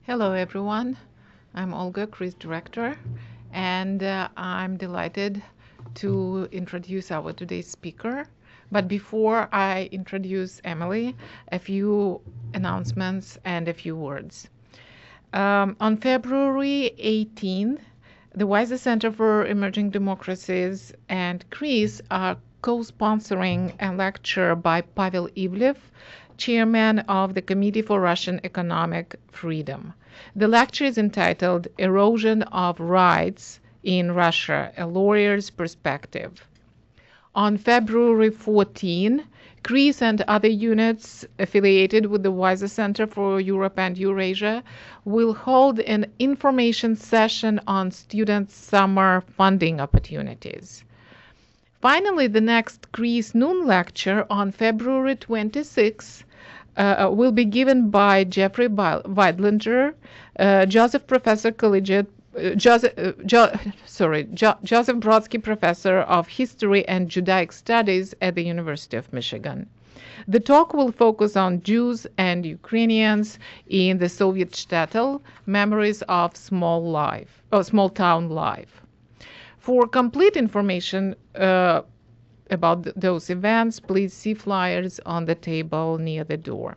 Hello, everyone. I'm Olga, Chris Director, and I'm delighted to introduce our today's speaker. But before I introduce Emily, a few announcements and a few words. On February 18th, the Weiser Center for Emerging Democracies and Chris are co-sponsoring a lecture by Pavel Ivlev, chairman of the Committee for Russian Economic Freedom. The lecture is entitled Erosion of Rights in Russia, a Lawyer's Perspective. On February 14, Chris and other units affiliated with the Weiser Center for Europe and Eurasia will hold an information session on student summer funding opportunities. Finally, the next Chris Noon lecture on February 26 will be given by Jeffrey Weidlinger, Joseph Professor Collegiate Joseph Brodsky Professor of History and Judaic Studies at the University of Michigan. The talk will focus on Jews and Ukrainians in the Soviet shtetl, memories of small town life. For complete information about those events, please see flyers on the table near the door.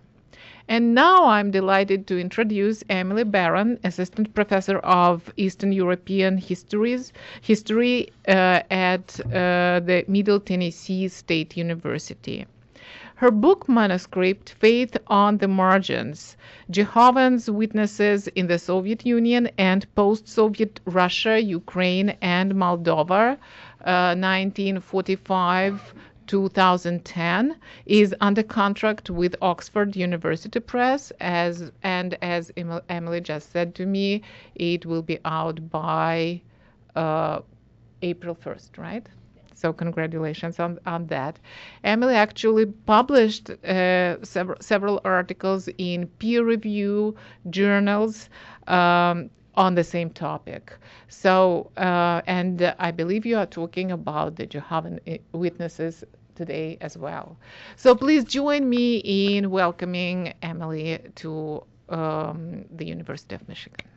And now I'm delighted to introduce Emily Barron, Assistant Professor of Eastern European History at the Middle Tennessee State University. Her book manuscript, Faith on the Margins, Jehovah's Witnesses in the Soviet Union and Post-Soviet Russia, Ukraine, and Moldova, 1945-2010, is under contract with Oxford University Press, as Emily just said to me, it will be out by April 1st, right? So congratulations on that. Emily actually published several articles in peer review journals on the same topic. So, and I believe you are talking about the Jehovah's Witnesses today as well. So please join me in welcoming Emily to the University of Michigan.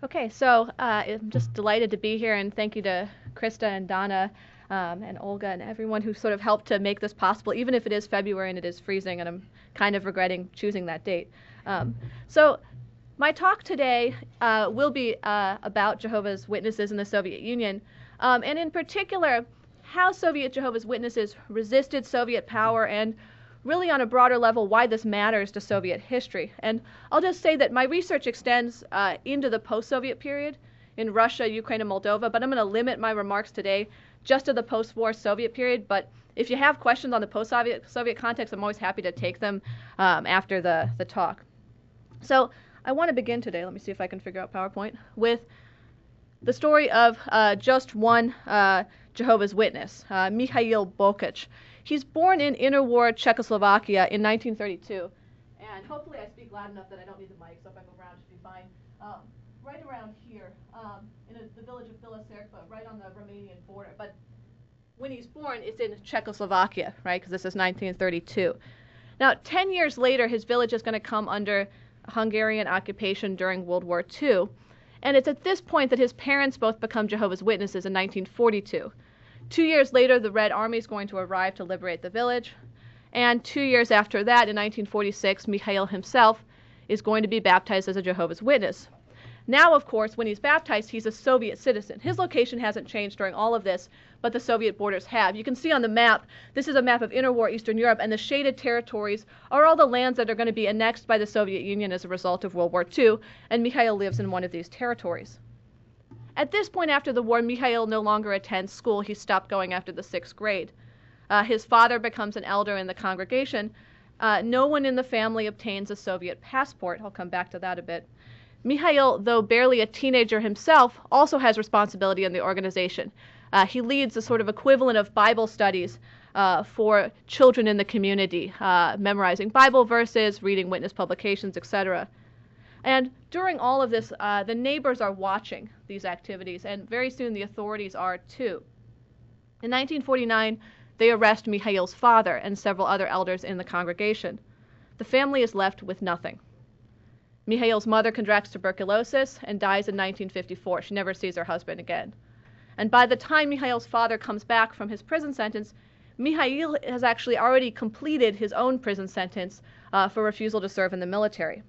Okay, so I'm just delighted to be here, and thank you to Krista and Donna and Olga and everyone who sort of helped to make this possible, even if it is February and it is freezing, and I'm kind of regretting choosing that date. So my talk today will be about Jehovah's Witnesses in the Soviet Union, and in particular, how Soviet Jehovah's Witnesses resisted Soviet power, and really on a broader level, why this matters to Soviet history. And I'll just say that my research extends into the post-Soviet period in Russia, Ukraine, and Moldova, but I'm going to limit my remarks today just to the post-war Soviet period. But if you have questions on the post-Soviet context, I'm always happy to take them after the talk. So I want to begin today, let me see if I can figure out PowerPoint, with the story of just one Jehovah's Witness, Mihail Bokich. He's born in interwar Czechoslovakia in 1932, and hopefully I speak loud enough that I don't need the mic, so if I go around, it should be fine. Right around here, in the village of Bilacerkva, right on the Romanian border. But when he's born, it's in Czechoslovakia, right, because this is 1932. Now, 10 years later, his village is going to come under Hungarian occupation during World War II, and it's at this point that his parents both become Jehovah's Witnesses in 1942. 2 years later, the Red Army is going to arrive to liberate the village. And 2 years after that, in 1946, Mihail himself is going to be baptized as a Jehovah's Witness. Now, of course, when he's baptized, he's a Soviet citizen. His location hasn't changed during all of this, but the Soviet borders have. You can see on the map, this is a map of interwar Eastern Europe, and the shaded territories are all the lands that are going to be annexed by the Soviet Union as a result of World War II, and Mihail lives in one of these territories. At this point after the war, Mihail no longer attends school. He stopped going after the 6th grade. His father becomes an elder in the congregation. No one in the family obtains a Soviet passport. I'll come back to that a bit. Mihail, though barely a teenager himself, also has responsibility in the organization. He leads a sort of equivalent of Bible studies for children in the community, memorizing Bible verses, reading witness publications, etc. And during all of this, the neighbors are watching these activities, and very soon the authorities are too. In 1949, they arrest Mihail's father and several other elders in the congregation. The family is left with nothing. Mihail's mother contracts tuberculosis and dies in 1954. She never sees her husband again. And by the time Mihail's father comes back from his prison sentence, Mihail has actually already completed his own prison sentence for refusal to serve in the military.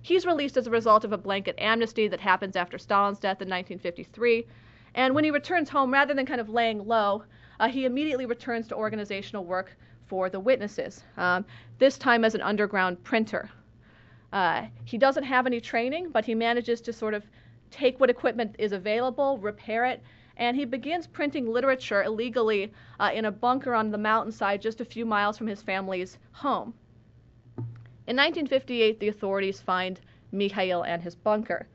He's released as a result of a blanket amnesty that happens after Stalin's death in 1953. And when he returns home, rather than kind of laying low, he immediately returns to organizational work for the Witnesses, this time as an underground printer. He doesn't have any training, but he manages to sort of take what equipment is available, repair it, and he begins printing literature illegally in a bunker on the mountainside just a few miles from his family's home. In 1958, the authorities find Mihail and his bunker.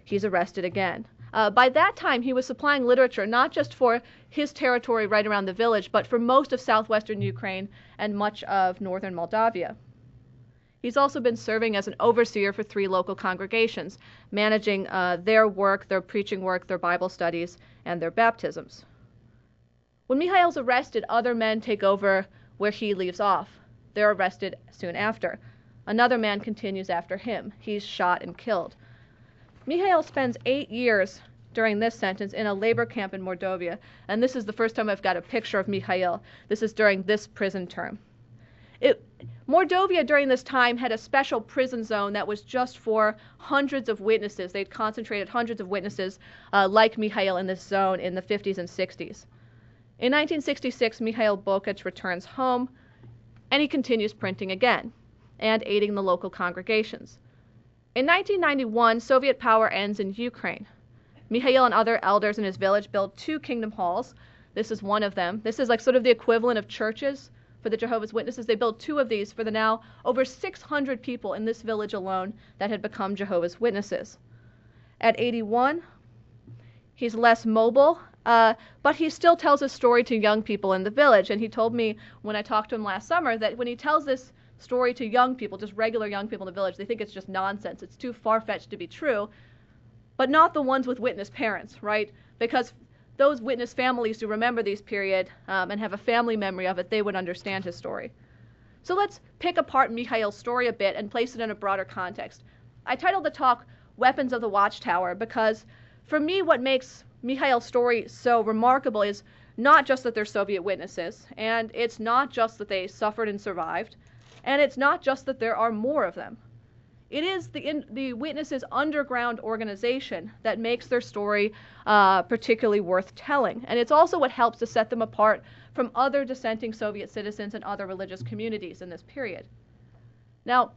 He's arrested again. By that time, he was supplying literature not just for his territory right around the village, but for most of southwestern Ukraine and much of northern Moldavia. He's also been serving as an overseer for 3 local congregations, managing their work, their preaching work, their Bible studies, and their baptisms. When Mihail's arrested, other men take over where he leaves off. They're arrested soon after. Another man continues after him. He's shot and killed. Mihail spends 8 years during this sentence in a labor camp in Mordovia, and this is the first time I've got a picture of Mihail. This is during this prison term. Mordovia during this time had a special prison zone that was just for hundreds of witnesses. They'd concentrated hundreds of witnesses like Mihail in this zone in the 50s and 60s. In 1966, Mihail Bokic returns home, and he continues printing again and aiding the local congregations. In 1991, Soviet power ends in Ukraine. Mihail and other elders in his village build 2 kingdom halls. This is one of them. This is like sort of the equivalent of churches for the Jehovah's Witnesses. They built 2 of these for the now over 600 people in this village alone that had become Jehovah's Witnesses. At 81, he's less mobile, but he still tells his story to young people in the village. And he told me when I talked to him last summer that when he tells this story to young people, just regular young people in the village, they think it's just nonsense. It's too far-fetched to be true, but not the ones with witness parents, right? Because those witness families who remember these period and have a family memory of it, they would understand his story. So let's pick apart Mihail's story a bit and place it in a broader context. I titled the talk Weapons of the Watchtower because for me what makes Mihail's story so remarkable is not just that they're Soviet witnesses, and it's not just that they suffered and survived, and it's not just that there are more of them. It is the Witnesses' underground organization that makes their story particularly worth telling. And it's also what helps to set them apart from other dissenting Soviet citizens and other religious communities in this period. Now,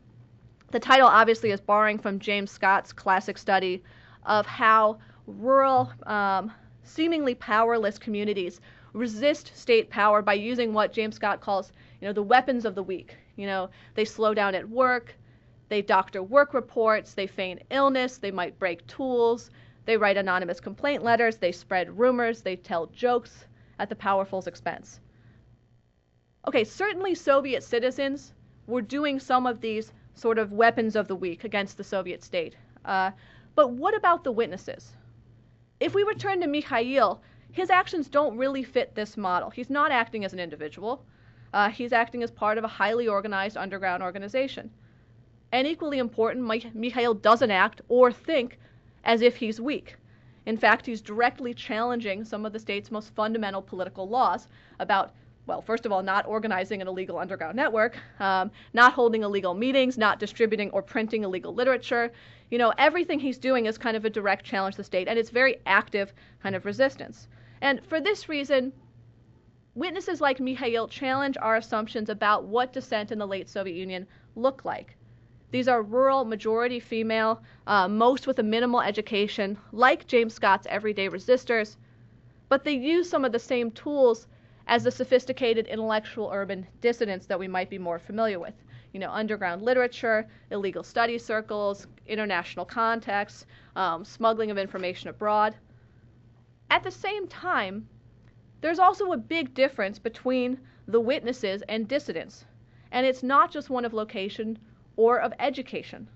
the title obviously is borrowing from James Scott's classic study of how rural, seemingly powerless communities resist state power by using what James Scott calls, the weapons of the weak. They slow down at work, they doctor work reports, they feign illness, they might break tools, they write anonymous complaint letters, they spread rumors, they tell jokes at the powerful's expense. Okay, certainly Soviet citizens were doing some of these sort of weapons of the weak against the Soviet state. But what about the witnesses? If we return to Mihail, his actions don't really fit this model. He's not acting as an individual. He's acting as part of a highly organized underground organization. And equally important, Mihail doesn't act or think as if he's weak. In fact, he's directly challenging some of the state's most fundamental political laws about, well, first of all, not organizing an illegal underground network, not holding illegal meetings, not distributing or printing illegal literature. Everything he's doing is kind of a direct challenge to the state, and it's very active kind of resistance. And for this reason, witnesses like Mihail challenge our assumptions about what dissent in the late Soviet Union looked like. These are rural, majority female, most with a minimal education, like James Scott's everyday resistors, but they use some of the same tools as the sophisticated intellectual urban dissidents that we might be more familiar with. Underground literature, illegal study circles, international contacts, smuggling of information abroad. At the same time, there's also a big difference between the witnesses and dissidents, and it's not just one of location or of education.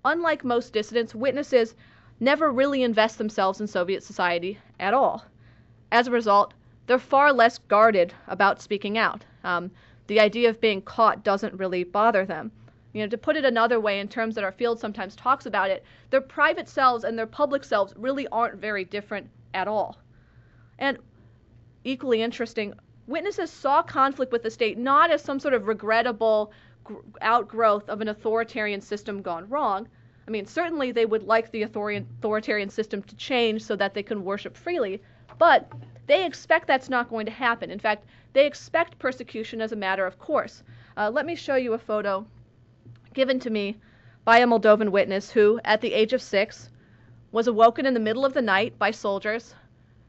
Unlike most dissidents, witnesses never really invest themselves in Soviet society at all. As a result, they're far less guarded about speaking out. The idea of being caught doesn't really bother them. To put it another way, in terms that our field sometimes talks about it, their private selves and their public selves really aren't very different at all. And equally interesting, witnesses saw conflict with the state not as some sort of regrettable outgrowth of an authoritarian system gone wrong. I mean, certainly they would like the authoritarian system to change so that they can worship freely, but they expect that's not going to happen. In fact, they expect persecution as a matter of course. Let me show you a photo given to me by a Moldovan witness who, at the age of 6, was awoken in the middle of the night by soldiers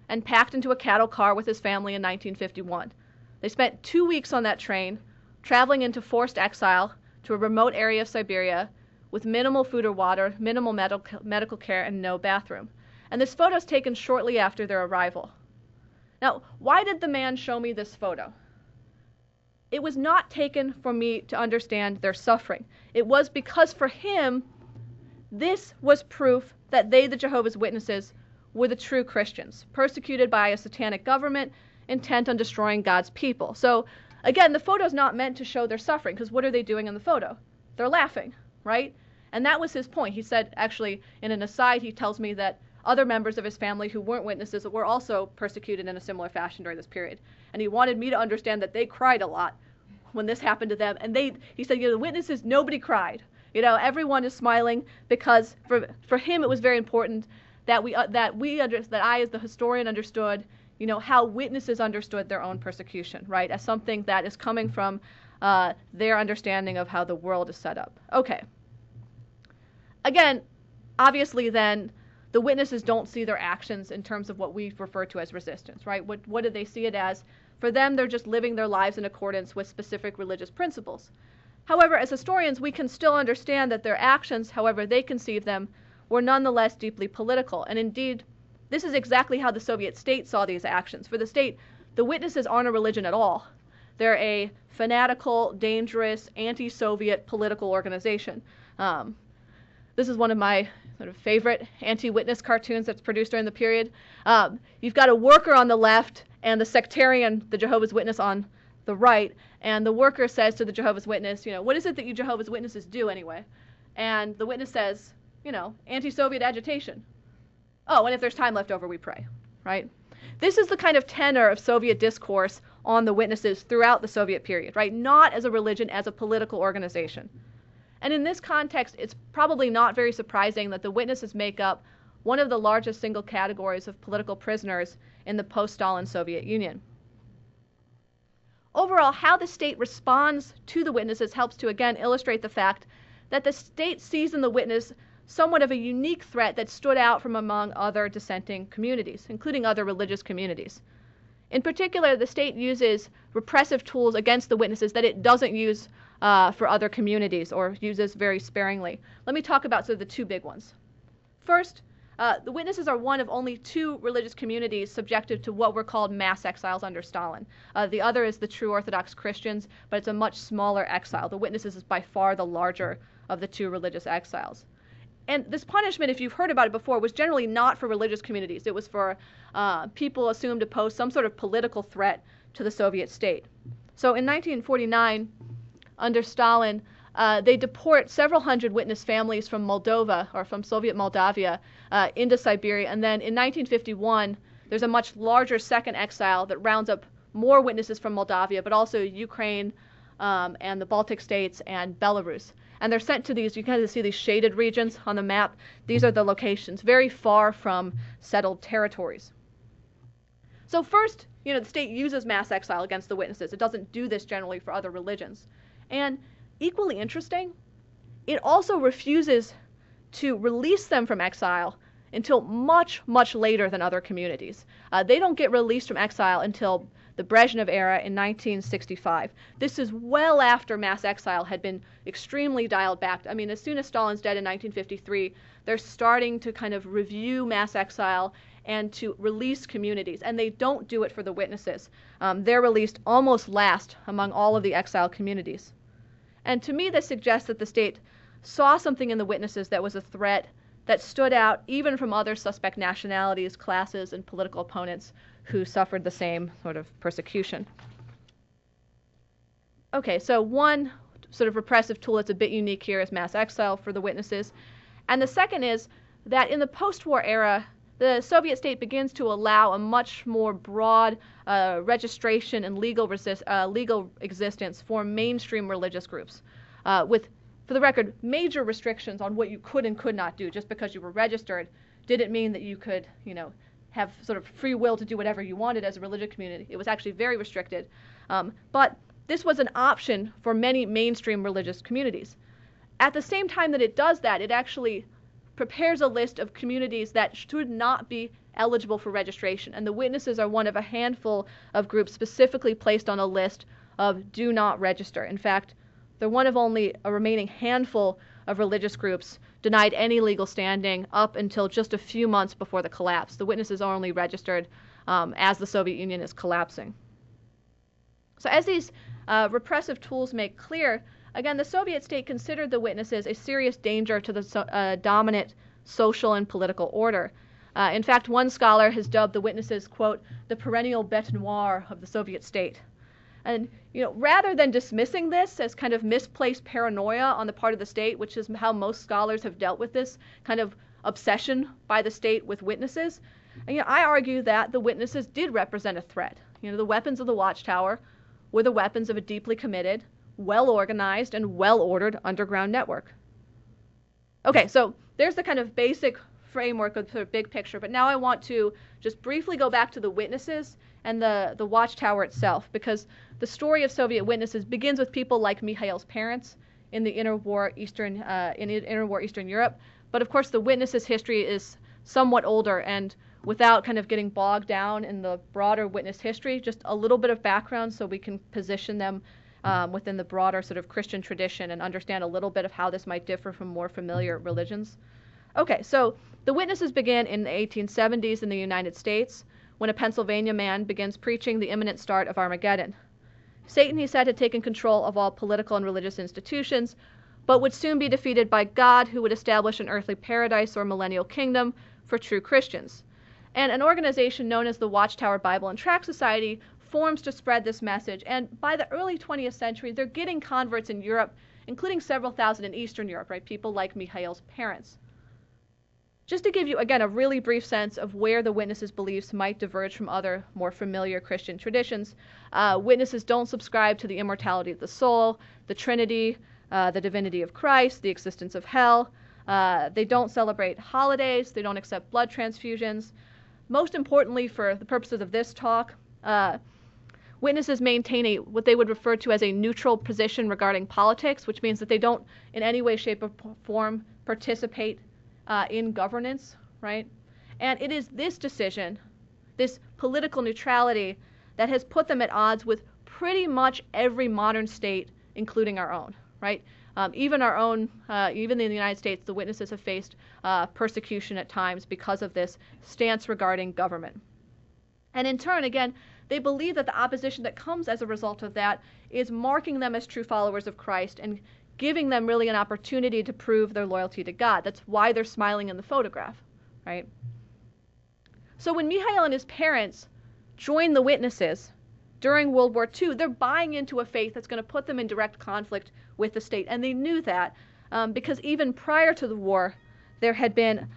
and packed into a cattle car with his family in 1951. They spent 2 weeks on that train, traveling into forced exile to a remote area of Siberia with minimal food or water, minimal medical care, and no bathroom. And this photo is taken shortly after their arrival. Now, why did the man show me this photo? It was not taken for me to understand their suffering. It was because for him, this was proof that they, the Jehovah's Witnesses, were the true Christians, persecuted by a satanic government intent on destroying God's people. So, again, the photo is not meant to show their suffering, because what are they doing in the photo? They're laughing, right? And that was his point. He said, actually, in an aside, he tells me that other members of his family who weren't witnesses were also persecuted in a similar fashion during this period. And he wanted me to understand that they cried a lot when this happened to them. And he said, the witnesses, nobody cried. Everyone is smiling because for him it was very important that I, as the historian, understood, how witnesses understood their own persecution, right, as something that is coming from their understanding of how the world is set up. Okay. Again, obviously then, the witnesses don't see their actions in terms of what we refer to as resistance, right? What do they see it as? For them, they're just living their lives in accordance with specific religious principles. However, as historians, we can still understand that their actions, however they conceive them, were nonetheless deeply political. And indeed, this is exactly how the Soviet state saw these actions. For the state, the witnesses aren't a religion at all. They're a fanatical, dangerous, anti-Soviet political organization. This is one of my sort of favorite anti-witness cartoons that's produced during the period. You've got a worker on the left and the sectarian, the Jehovah's Witness, on the right. And the worker says to the Jehovah's Witness, what is it that you Jehovah's Witnesses do anyway? And the witness says, anti-Soviet agitation. Oh, and if there's time left over, we pray, right? This is the kind of tenor of Soviet discourse on the witnesses throughout the Soviet period, right? Not as a religion, as a political organization. And in this context, it's probably not very surprising that the witnesses make up one of the largest single categories of political prisoners in the post-Stalin Soviet Union. Overall, how the state responds to the witnesses helps to again illustrate the fact that the state sees in the witness somewhat of a unique threat that stood out from among other dissenting communities, including other religious communities. In particular, the state uses repressive tools against the witnesses that it doesn't use for other communities, or uses very sparingly. Let me talk about sort of the two big ones. First, the witnesses are one of only 2 religious communities subjected to what were called mass exiles under Stalin. The other is the true Orthodox Christians, but it's a much smaller exile. The witnesses is by far the larger of the 2 religious exiles. And this punishment, if you've heard about it before, was generally not for religious communities. It was for people assumed to pose some sort of political threat to the Soviet state. So in 1949, under Stalin, they deport several hundred witness families from Moldova, or from Soviet Moldavia, into Siberia. And then in 1951, there's a much larger second exile that rounds up more witnesses from Moldavia, but also Ukraine and the Baltic states and Belarus. And they're sent to these, you kind of see these shaded regions on the map. These are the locations, very far from settled territories. So first, the state uses mass exile against the witnesses. It doesn't do this generally for other religions. And equally interesting, it also refuses to release them from exile until much, much later than other communities. They don't get released from exile until the Brezhnev era in 1965. This is well after mass exile had been extremely dialed back. I mean, as soon as Stalin's dead in 1953, they're starting to kind of review mass exile and to release communities. And they don't do it for the witnesses. They're released almost last among all of the exile communities. And to me, this suggests that the state saw something in the witnesses that was a threat that stood out even from other suspect nationalities, classes, and political opponents who suffered the same sort of persecution. Okay, so one sort of repressive tool that's a bit unique here is mass exile for the witnesses. And the second is that in the post-war era, the Soviet state begins to allow a much more broad registration and legal existence for mainstream religious groups, with, for the record, major restrictions on what you could and could not do. Just because you were registered didn't mean that you could, have sort of free will to do whatever you wanted as a religious community. It was actually very restricted. But this was an option for many mainstream religious communities. At the same time that it does that, it actually prepares a list of communities that should not be eligible for registration. And the witnesses are one of a handful of groups specifically placed on a list of do not register. In fact, they're one of only a remaining handful of religious groups denied any legal standing up until just a few months before the collapse. The witnesses are only registered as the Soviet Union is collapsing. So as these repressive tools make clear, again, the Soviet state considered the witnesses a serious danger to the dominant social and political order. In fact, one scholar has dubbed the witnesses, quote, the perennial bête noire of the Soviet state. And, rather than dismissing this as kind of misplaced paranoia on the part of the state, which is how most scholars have dealt with this kind of obsession by the state with witnesses, I argue that the witnesses did represent a threat. The weapons of the Watchtower were the weapons of a deeply committed, well-organized, and well-ordered underground network. Okay, so there's the kind of basic framework of the big picture, but now I want to just briefly go back to the witnesses and the Watchtower itself, because the story of Soviet witnesses begins with people like Mihail's parents in the interwar Eastern Europe. But of course, the witnesses' history is somewhat older, and without kind of getting bogged down in the broader witness history, just a little bit of background so we can position them within the broader sort of Christian tradition and understand a little bit of how this might differ from more familiar religions. Okay, so the witnesses began in the 1870s in the United States, when a Pennsylvania man begins preaching the imminent start of Armageddon. Satan, he said, had taken control of all political and religious institutions, but would soon be defeated by God, who would establish an earthly paradise or millennial kingdom for true Christians. And an organization known as the Watchtower Bible and Tract Society forms to spread this message. And by the early 20th century, they're getting converts in Europe, including several thousand in Eastern Europe, right? People like Mihail's parents. Just to give you, again, a really brief sense of where the witnesses' beliefs might diverge from other more familiar Christian traditions, witnesses don't subscribe to the immortality of the soul, the Trinity, the divinity of Christ, the existence of hell. They don't celebrate holidays. They don't accept blood transfusions. Most importantly, for the purposes of this talk, witnesses maintain what they would refer to as a neutral position regarding politics, which means that they don't in any way, shape, or form participate in governance, right? And it is this decision, this political neutrality, that has put them at odds with pretty much every modern state, including our own, right? Even our own, even in the United States, the witnesses have faced persecution at times because of this stance regarding government. And in turn, again, they believe that the opposition that comes as a result of that is marking them as true followers of Christ and giving them really an opportunity to prove their loyalty to God. That's why they're smiling in the photograph, right? So when Mihail and his parents join the witnesses during World War II, they're buying into a faith that's going to put them in direct conflict with the state. And they knew that because even prior to the war, there had been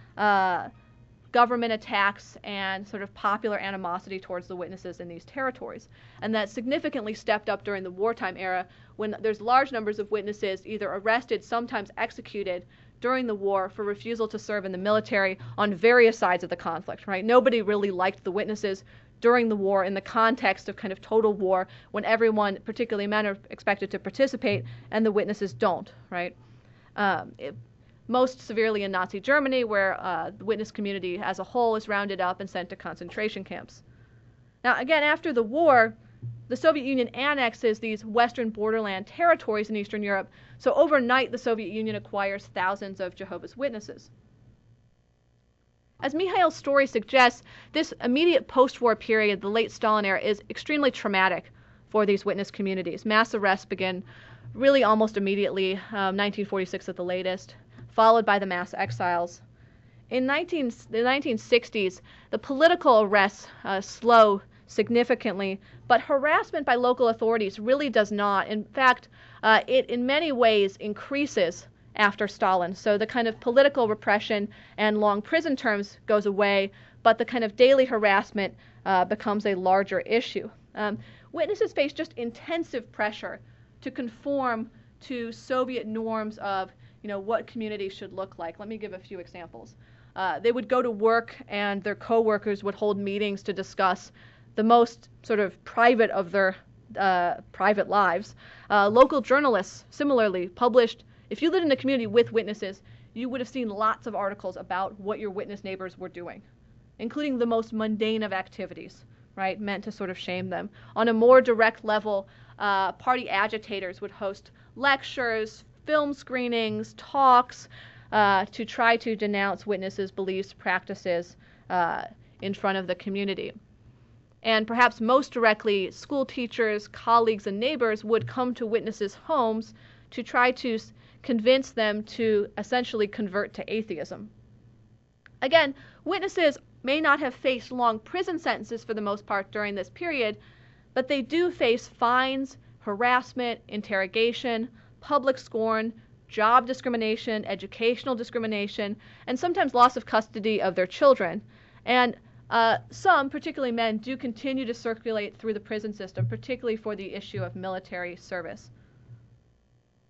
government attacks and sort of popular animosity towards the witnesses in these territories. And that significantly stepped up during the wartime era, when there's large numbers of witnesses either arrested, sometimes executed during the war for refusal to serve in the military on various sides of the conflict, right? Nobody really liked the witnesses during the war in the context of kind of total war, when everyone, particularly men, are expected to participate and the witnesses don't, right? Most severely in Nazi Germany, where the witness community as a whole is rounded up and sent to concentration camps. Now, again, after the war, the Soviet Union annexes these western borderland territories in Eastern Europe, so overnight the Soviet Union acquires thousands of Jehovah's Witnesses. As Mihail's story suggests, this immediate post-war period, the late Stalin era, is extremely traumatic for these witness communities. Mass arrests begin really almost immediately, 1946 at the latest, followed by the mass exiles. in the 1960s, the political arrests slow significantly, but harassment by local authorities really does not. In fact, it in many ways increases after Stalin. So the kind of political repression and long prison terms goes away, but the kind of daily harassment becomes a larger issue. Witnesses face just intensive pressure to conform to Soviet norms of, what community should look like. Let me give a few examples. They would go to work and their coworkers would hold meetings to discuss the most sort of private of their private lives. Local journalists similarly published, if you lived in a community with witnesses, you would have seen lots of articles about what your witness neighbors were doing, including the most mundane of activities, right, meant to sort of shame them. On a more direct level, party agitators would host lectures, film screenings, talks, to try to denounce witnesses' beliefs, practices in front of the community. And perhaps most directly, school teachers, colleagues, and neighbors would come to witnesses' homes to try to convince them to essentially convert to atheism. Again, witnesses may not have faced long prison sentences for the most part during this period, but they do face fines, harassment, interrogation, public scorn, job discrimination, educational discrimination, and sometimes loss of custody of their children. And some, particularly men, do continue to circulate through the prison system, particularly for the issue of military service.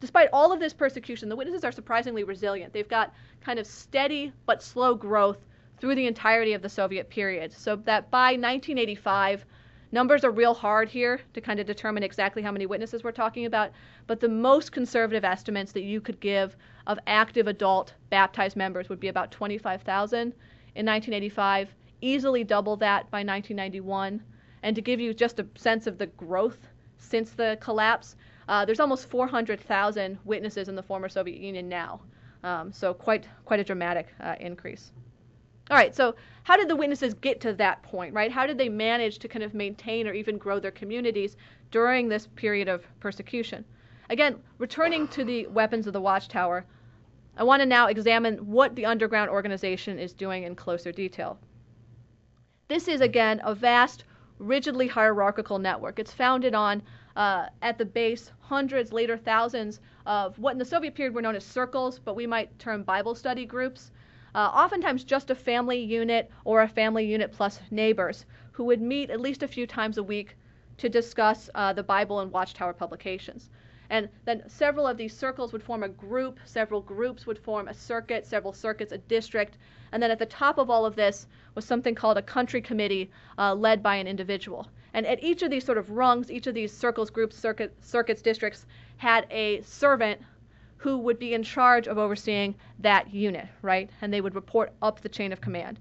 Despite all of this persecution, the witnesses are surprisingly resilient. They've got kind of steady but slow growth through the entirety of the Soviet period, so that by 1985, numbers are real hard here to kind of determine exactly how many witnesses we're talking about, but the most conservative estimates that you could give of active adult baptized members would be about 25,000 in 1985, easily double that by 1991. And to give you just a sense of the growth since the collapse, there's almost 400,000 witnesses in the former Soviet Union now. So quite a dramatic increase. All right, so how did the witnesses get to that point, right? How did they manage to kind of maintain or even grow their communities during this period of persecution? Again, returning to the weapons of the Watchtower, I want to now examine what the underground organization is doing in closer detail. This is, again, a vast, rigidly hierarchical network. It's founded on, at the base, hundreds, later thousands of what in the Soviet period were known as circles, but we might term Bible study groups. Oftentimes just a family unit or a family unit plus neighbors who would meet at least a few times a week to discuss the Bible and Watchtower publications. And then several of these circles would form a group, several groups would form a circuit, several circuits a district, and then at the top of all of this was something called a country committee led by an individual. And at each of these sort of rungs, each of these circles, groups, circuits, districts had a servant who would be in charge of overseeing that unit, right? And they would report up the chain of command.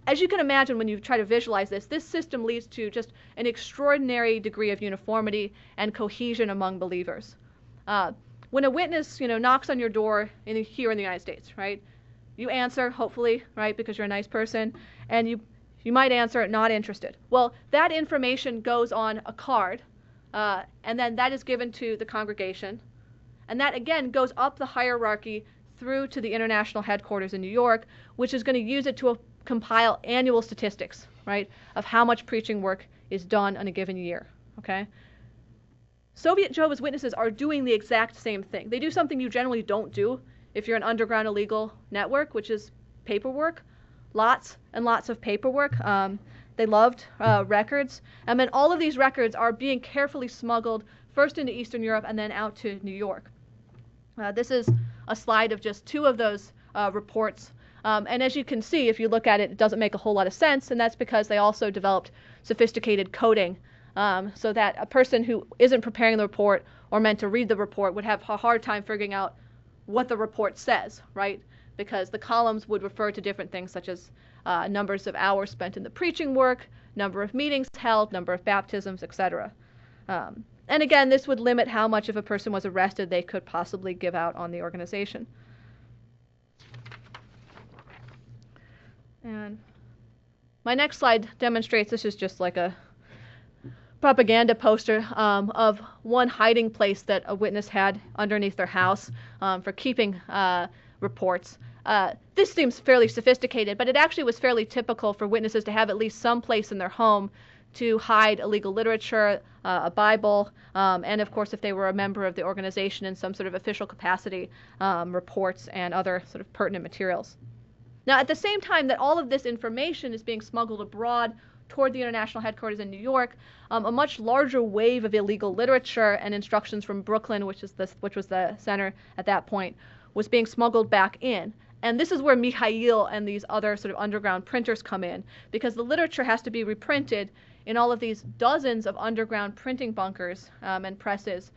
As you can imagine, when you try to visualize this, this system leads to just an extraordinary degree of uniformity and cohesion among believers. When a witness, knocks on your door here in the United States, right? You answer, hopefully, right, because you're a nice person, and you might answer not interested. Well, that information goes on a card, and then that is given to the congregation, and that again goes up the hierarchy through to the international headquarters in New York, which is going to use it to compile annual statistics, right, of how much preaching work is done in a given year, okay? Soviet Jehovah's Witnesses are doing the exact same thing. They do something you generally don't do if you're an underground illegal network, which is paperwork, lots and lots of paperwork. They loved records. And then all of these records are being carefully smuggled first into Eastern Europe and then out to New York. This is a slide of just two of those reports. And as you can see, if you look at it, it doesn't make a whole lot of sense, and that's because they also developed sophisticated coding so that a person who isn't preparing the report or meant to read the report would have a hard time figuring out what the report says, right? Because the columns would refer to different things such as numbers of hours spent in the preaching work, number of meetings held, number of baptisms, etc. And again, this would limit how much if a person was arrested they could possibly give out on the organization. And my next slide demonstrates, this is just like a propaganda poster of one hiding place that a witness had underneath their house for keeping reports. This seems fairly sophisticated, but it actually was fairly typical for witnesses to have at least some place in their home to hide illegal literature, a Bible, and of course, if they were a member of the organization in some sort of official capacity, reports and other sort of pertinent materials. Now, at the same time that all of this information is being smuggled abroad toward the international headquarters in New York, a much larger wave of illegal literature and instructions from Brooklyn, which was the center at that point, was being smuggled back in. And this is where Mihail and these other sort of underground printers come in, because the literature has to be reprinted in all of these dozens of underground printing bunkers and presses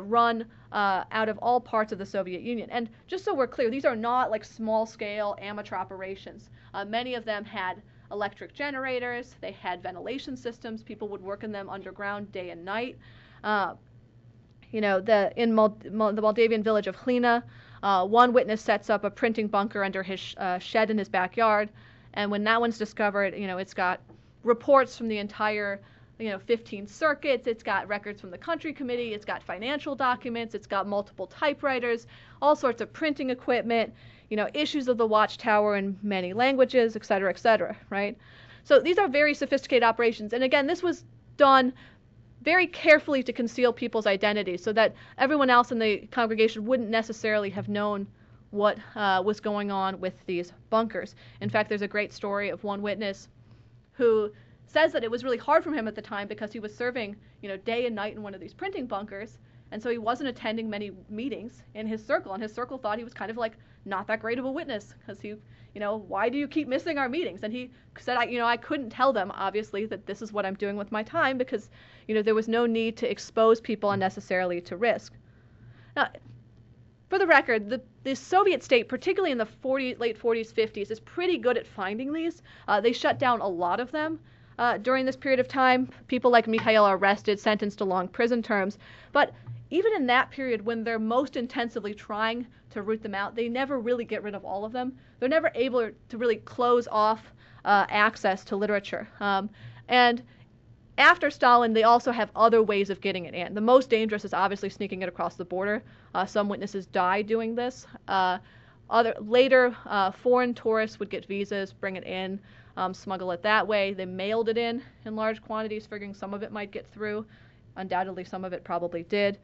run out of all parts of the Soviet Union. And just so we're clear, these are not like small-scale amateur operations. Many of them had electric generators, they had ventilation systems, people would work in them underground day and night. In the Moldavian village of Hlina, one witness sets up a printing bunker under his shed in his backyard, and when that one's discovered, it's got reports from the entire 15 circuits, it's got records from the country committee, it's got financial documents, it's got multiple typewriters, all sorts of printing equipment, issues of the Watchtower in many languages, et cetera, right? So these are very sophisticated operations. And again, this was done very carefully to conceal people's identities so that everyone else in the congregation wouldn't necessarily have known what was going on with these bunkers. In fact, there's a great story of one witness who says that it was really hard for him at the time because he was serving, day and night in one of these printing bunkers, and so he wasn't attending many meetings in his circle, and his circle thought he was kind of like not that great of a witness because he, why do you keep missing our meetings? And he said, I couldn't tell them, obviously, that this is what I'm doing with my time because, there was no need to expose people unnecessarily to risk. Now, for the record, the Soviet state, particularly in the late 40s, 50s, is pretty good at finding these. They shut down a lot of them. During this period of time, people like Mihail are arrested, sentenced to long prison terms. But even in that period, when they're most intensively trying to root them out, they never really get rid of all of them. They're never able to really close off access to literature. And after Stalin, they also have other ways of getting it in. The most dangerous is obviously sneaking it across the border. Some witnesses die doing this. Later, foreign tourists would get visas, bring it in, smuggle it that way. They mailed it in large quantities, figuring some of it might get through. Undoubtedly, some of it probably did.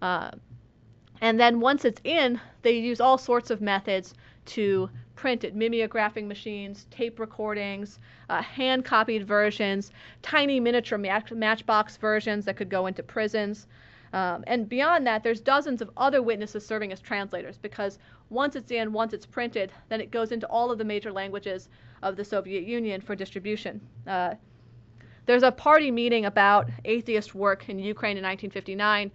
And then once it's in, they use all sorts of methods to print it. Mimeographing machines, tape recordings, hand-copied versions, tiny miniature matchbox versions that could go into prisons. And beyond that, there's dozens of other witnesses serving as translators because once it's in, once it's printed, then it goes into all of the major languages of the Soviet Union for distribution. There's a party meeting about atheist work in Ukraine in 1959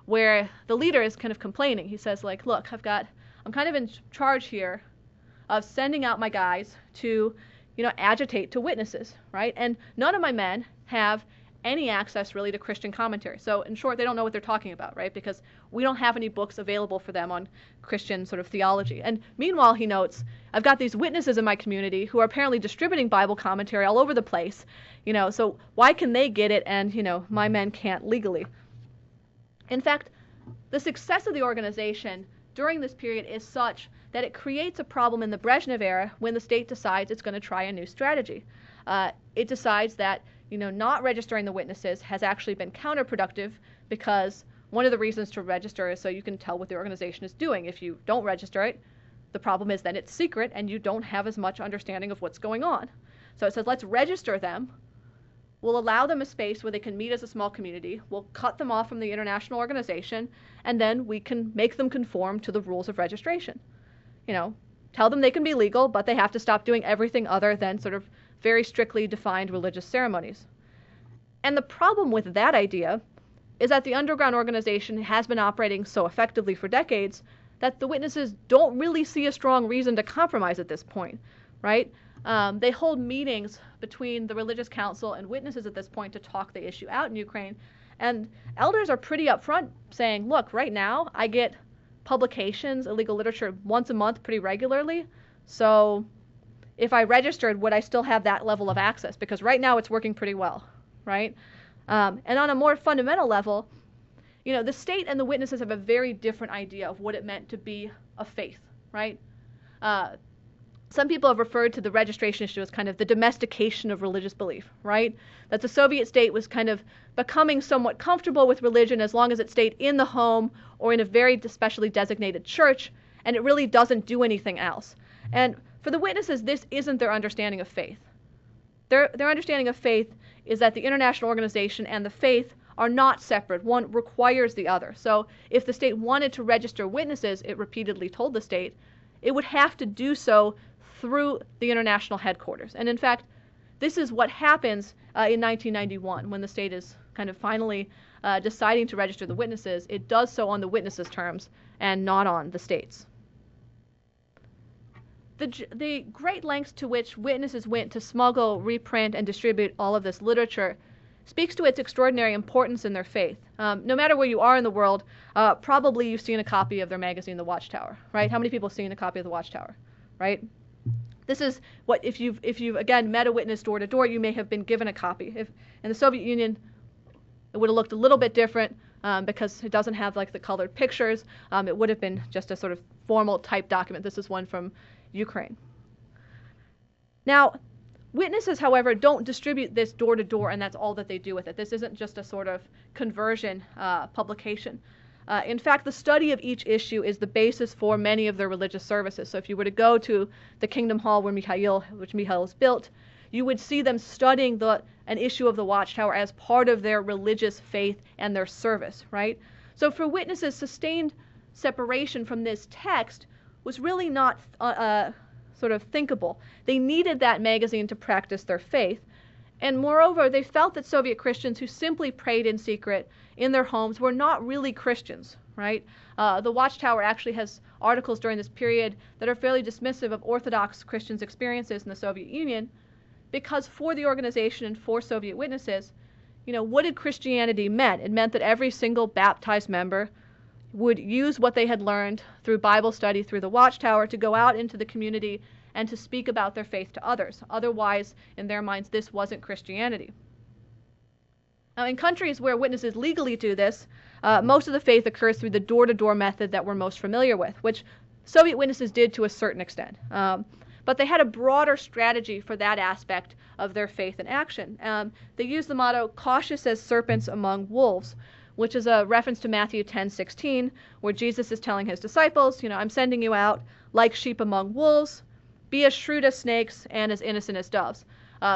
where the leader is kind of complaining. He says, look, I'm kind of in charge here of sending out my guys to, agitate to witnesses, right? And none of my men have any access really to Christian commentary. So in short, they don't know what they're talking about, right? Because we don't have any books available for them on Christian sort of theology. And meanwhile, he notes, I've got these witnesses in my community who are apparently distributing Bible commentary all over the place, so why can they get it and, my men can't legally? In fact, the success of the organization during this period is such that it creates a problem in the Brezhnev era when the state decides it's going to try a new strategy. It decides that not registering the witnesses has actually been counterproductive because one of the reasons to register is so you can tell what the organization is doing. If you don't register it, the problem is then it's secret and you don't have as much understanding of what's going on. So it says, let's register them. We'll allow them a space where they can meet as a small community. We'll cut them off from the international organization, and then we can make them conform to the rules of registration. Tell them they can be legal, but they have to stop doing everything other than sort of very strictly defined religious ceremonies. And the problem with that idea is that the underground organization has been operating so effectively for decades that the witnesses don't really see a strong reason to compromise at this point, right? They hold meetings between the religious council and witnesses at this point to talk the issue out in Ukraine. And elders are pretty upfront saying, look, right now I get publications, illegal literature, once a month pretty regularly. So if I registered, would I still have that level of access? Because right now it's working pretty well, right? And on a more fundamental level, the state and the witnesses have a very different idea of what it meant to be a faith, right? Some people have referred to the registration issue as kind of the domestication of religious belief, right? That the Soviet state was kind of becoming somewhat comfortable with religion as long as it stayed in the home or in a very specially designated church, and it really doesn't do anything else. And for the witnesses, this isn't their understanding of faith. Their understanding of faith is that the international organization and the faith are not separate. One requires the other. So if the state wanted to register witnesses, it repeatedly told the state, it would have to do so through the international headquarters. And in fact, this is what happens in 1991 when the state is kind of finally deciding to register the witnesses. It does so on the witnesses' terms and not on the state's. The great lengths to which witnesses went to smuggle, reprint, and distribute all of this literature speaks to its extraordinary importance in their faith. No matter where you are in the world, probably you've seen a copy of their magazine, The Watchtower, right? How many people have seen a copy of The Watchtower, right? This is what, if you've again met a witness door to door, you may have been given a copy. If in the Soviet Union, it would have looked a little bit different because it doesn't have like the colored pictures. It would have been just a sort of formal type document. This is one from Ukraine. Now, witnesses, however, don't distribute this door to door, and that's all that they do with it. This isn't just a sort of conversion publication. In fact, the study of each issue is the basis for many of their religious services. So if you were to go to the Kingdom Hall which Mihail has built, you would see them studying an issue of the Watchtower as part of their religious faith and their service, right? So for witnesses, sustained separation from this text was really not sort of thinkable. They needed that magazine to practice their faith. And moreover, they felt that Soviet Christians who simply prayed in secret in their homes were not really Christians, right? The Watchtower actually has articles during this period that are fairly dismissive of Orthodox Christians' experiences in the Soviet Union, because for the organization and for Soviet witnesses, what did Christianity mean? It meant that every single baptized member would use what they had learned through Bible study, through the Watchtower, to go out into the community and to speak about their faith to others. Otherwise, in their minds, this wasn't Christianity. Now, in countries where witnesses legally do this, most of the faith occurs through the door-to-door method that we're most familiar with, which Soviet witnesses did to a certain extent. But they had a broader strategy for that aspect of their faith and action. They used the motto, cautious as serpents among wolves, which is a reference to Matthew 10:16, where Jesus is telling his disciples, I'm sending you out like sheep among wolves. Be as shrewd as snakes and as innocent as doves.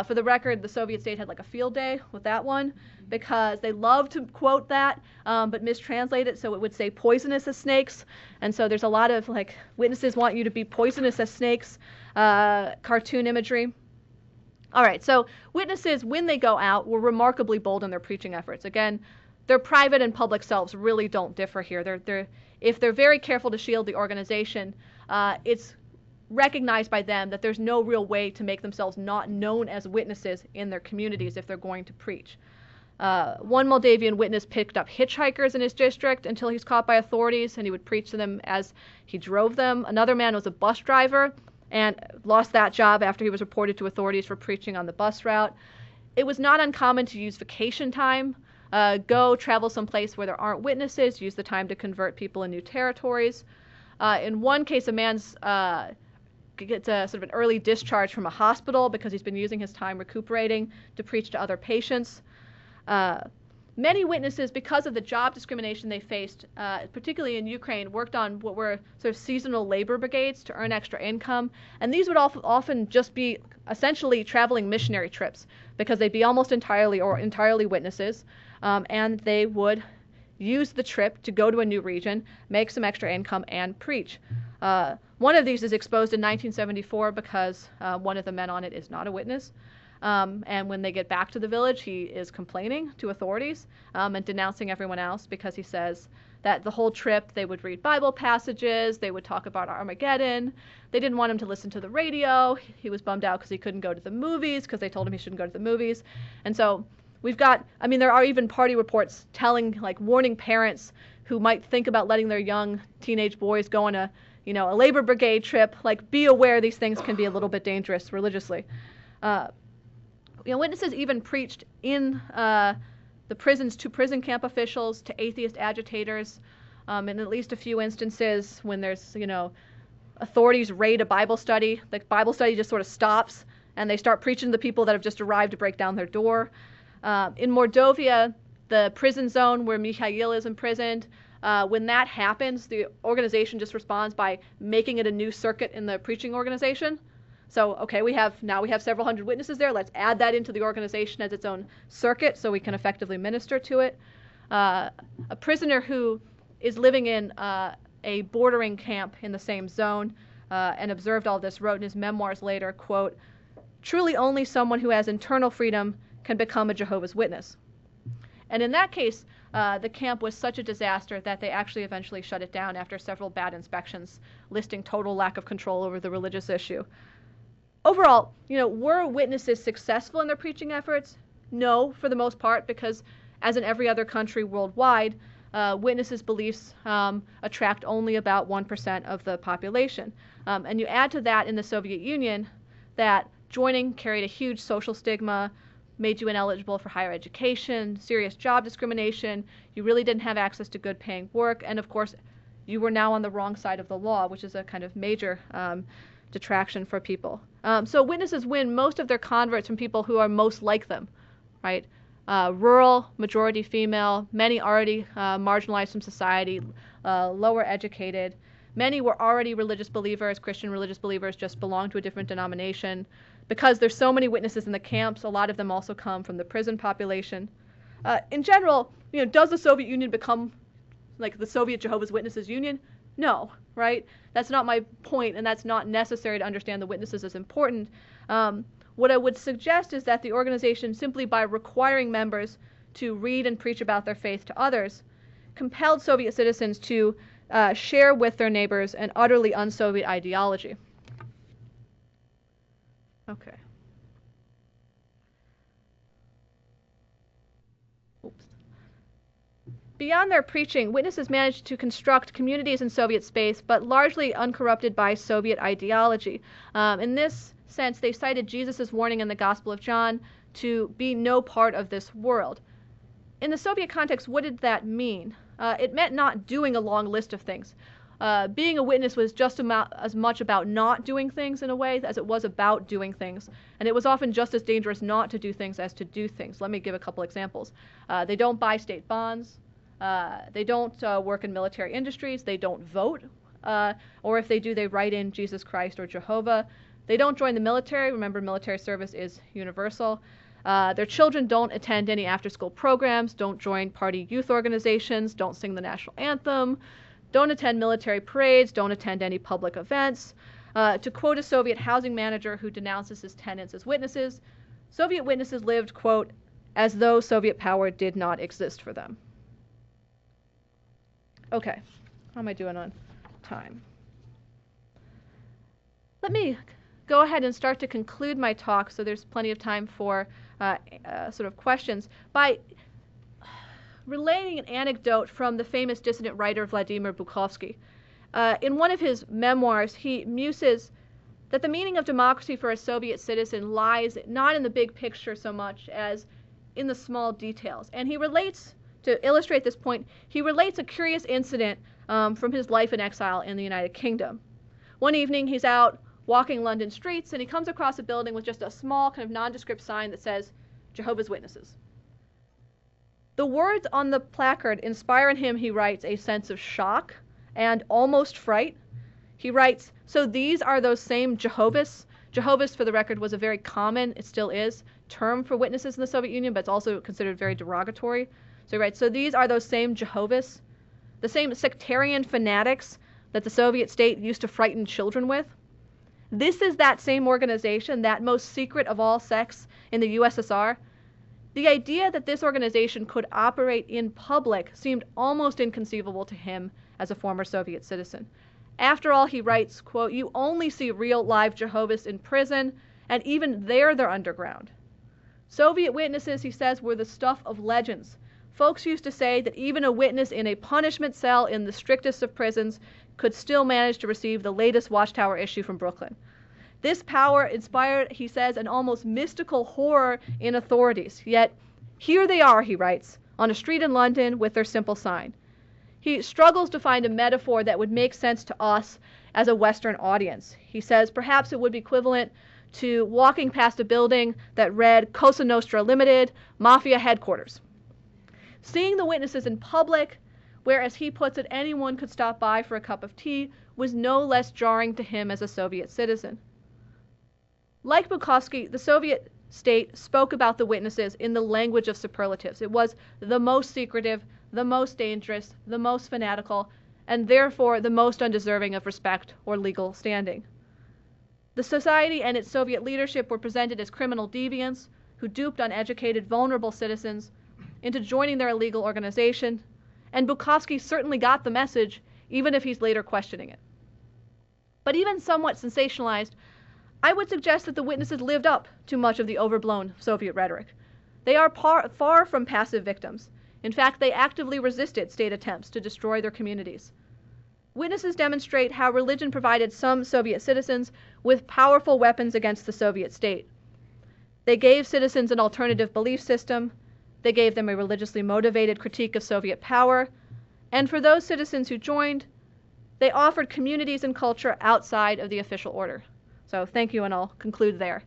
For the record, the Soviet state had like a field day with that one because they love to quote that, but mistranslate it so it would say poisonous as snakes. And so there's a lot of like witnesses want you to be poisonous as snakes cartoon imagery. All right, so witnesses, when they go out, were remarkably bold in their preaching efforts. Again, their private and public selves really don't differ here. If they're very careful to shield the organization, it's recognized by them that there's no real way to make themselves not known as witnesses in their communities if they're going to preach. One Moldavian witness picked up hitchhikers in his district until he's caught by authorities, and he would preach to them as he drove them. Another man was a bus driver and lost that job after he was reported to authorities for preaching on the bus route. It was not uncommon to use vacation time, go travel someplace where there aren't witnesses, use the time to convert people in new territories. In one case, a man's gets a sort of an early discharge from a hospital because he's been using his time recuperating to preach to other patients. Many witnesses, because of the job discrimination they faced, particularly in Ukraine, worked on what were sort of seasonal labor brigades to earn extra income. And these would often just be essentially traveling missionary trips because they'd be almost entirely witnesses. And they would use the trip to go to a new region, make some extra income, and preach. One of these is exposed in 1974 because one of the men on it is not a witness. And when they get back to the village, he is complaining to authorities and denouncing everyone else because he says that the whole trip they would read Bible passages, they would talk about Armageddon. They didn't want him to listen to the radio. He was bummed out because he couldn't go to the movies because they told him he shouldn't go to the movies. And so there are even party reports warning parents who might think about letting their young teenage boys go on a labor brigade trip, be aware these things can be a little bit dangerous religiously. Witnesses even preached in the prisons to prison camp officials, to atheist agitators, in at least a few instances when there's, authorities raid a Bible study, the Bible study just sort of stops, and they start preaching to the people that have just arrived to break down their door. In Mordovia, the prison zone where Mihail is imprisoned, when that happens, the organization just responds by making it a new circuit in the preaching organization. So, okay, we have several hundred witnesses there. Let's add that into the organization as its own circuit so we can effectively minister to it. A prisoner who is living in a bordering camp in the same zone and observed all this wrote in his memoirs later, quote, "Truly only someone who has internal freedom can become a Jehovah's Witness." And in that case, the camp was such a disaster that they actually eventually shut it down after several bad inspections, listing total lack of control over the religious issue. Overall, were witnesses successful in their preaching efforts? No, for the most part, because as in every other country worldwide, witnesses' beliefs attract only about 1% of the population. And you add to that in the Soviet Union that joining carried a huge social stigma, made you ineligible for higher education, serious job discrimination, you really didn't have access to good paying work, and of course, you were now on the wrong side of the law, which is a kind of major detraction for people. So witnesses win most of their converts from people who are most like them, right? Rural, majority female, many already marginalized from society, lower educated. Many were already religious believers, Christian religious believers, just belonged to a different denomination. Because there's so many witnesses in the camps, a lot of them also come from the prison population. In general, does the Soviet Union become like the Soviet Jehovah's Witnesses Union? No, right? That's not my point, and that's not necessary to understand the witnesses as important. What I would suggest is that the organization, simply by requiring members to read and preach about their faith to others, compelled Soviet citizens to share with their neighbors an utterly un-Soviet ideology. Okay. Oops. Beyond their preaching, witnesses managed to construct communities in Soviet space, but largely uncorrupted by Soviet ideology. In this sense, they cited Jesus' warning in the Gospel of John to be no part of this world. In the Soviet context, what did that mean? It meant not doing a long list of things. Being a witness was just as much about not doing things in a way as it was about doing things. And it was often just as dangerous not to do things as to do things. Let me give a couple examples. They don't buy state bonds. They don't work in military industries. They don't vote. Or if they do, they write in Jesus Christ or Jehovah. They don't join the military. Remember, military service is universal. Their children don't attend any after-school programs, don't join party youth organizations, don't sing the national anthem, don't attend military parades, don't attend any public events. To quote a Soviet housing manager who denounces his tenants as witnesses, Soviet witnesses lived, quote, as though Soviet power did not exist for them. Okay, how am I doing on time? Let me go ahead and start to conclude my talk so there's plenty of time for sort of questions by relating an anecdote from the famous dissident writer Vladimir Bukovsky. In one of his memoirs, he muses that the meaning of democracy for a Soviet citizen lies not in the big picture so much as in the small details. And he relates, to illustrate this point, he relates a curious incident from his life in exile in the United Kingdom. One evening, he's out walking London streets, and he comes across a building with just a small kind of nondescript sign that says, Jehovah's Witnesses. The words on the placard inspire in him, he writes, a sense of shock and almost fright. He writes, so these are those same Jehovah's. Jehovah's, for the record, was a very common, it still is, term for witnesses in the Soviet Union, but it's also considered very derogatory. So he writes, so these are those same Jehovah's, the same sectarian fanatics that the Soviet state used to frighten children with. This is that same organization, that most secret of all sects in the USSR. The idea that this organization could operate in public seemed almost inconceivable to him as a former Soviet citizen. After all, he writes, quote, you only see real live Jehovah's in prison, and even there they're underground. Soviet witnesses, he says, were the stuff of legends. Folks used to say that even a witness in a punishment cell in the strictest of prisons could still manage to receive the latest Watchtower issue from Brooklyn. This power inspired, he says, an almost mystical horror in authorities. Yet, here they are, he writes, on a street in London with their simple sign. he struggles to find a metaphor that would make sense to us as a Western audience. He says perhaps it would be equivalent to walking past a building that read Cosa Nostra Limited, Mafia Headquarters. Seeing the witnesses in public, where, as he puts it, anyone could stop by for a cup of tea, was no less jarring to him as a Soviet citizen. Like Bukovsky, the Soviet state spoke about the witnesses in the language of superlatives. It was the most secretive, the most dangerous, the most fanatical, and therefore the most undeserving of respect or legal standing. The society and its Soviet leadership were presented as criminal deviants who duped uneducated, vulnerable citizens into joining their illegal organization, and Bukovsky certainly got the message, even if he's later questioning it. But even somewhat sensationalized, I would suggest that the witnesses lived up to much of the overblown Soviet rhetoric. They are far from passive victims. In fact, they actively resisted state attempts to destroy their communities. Witnesses demonstrate how religion provided some Soviet citizens with powerful weapons against the Soviet state. They gave citizens an alternative belief system, they gave them a religiously motivated critique of Soviet power, and for those citizens who joined, they offered communities and culture outside of the official order. So thank you, and I'll conclude there.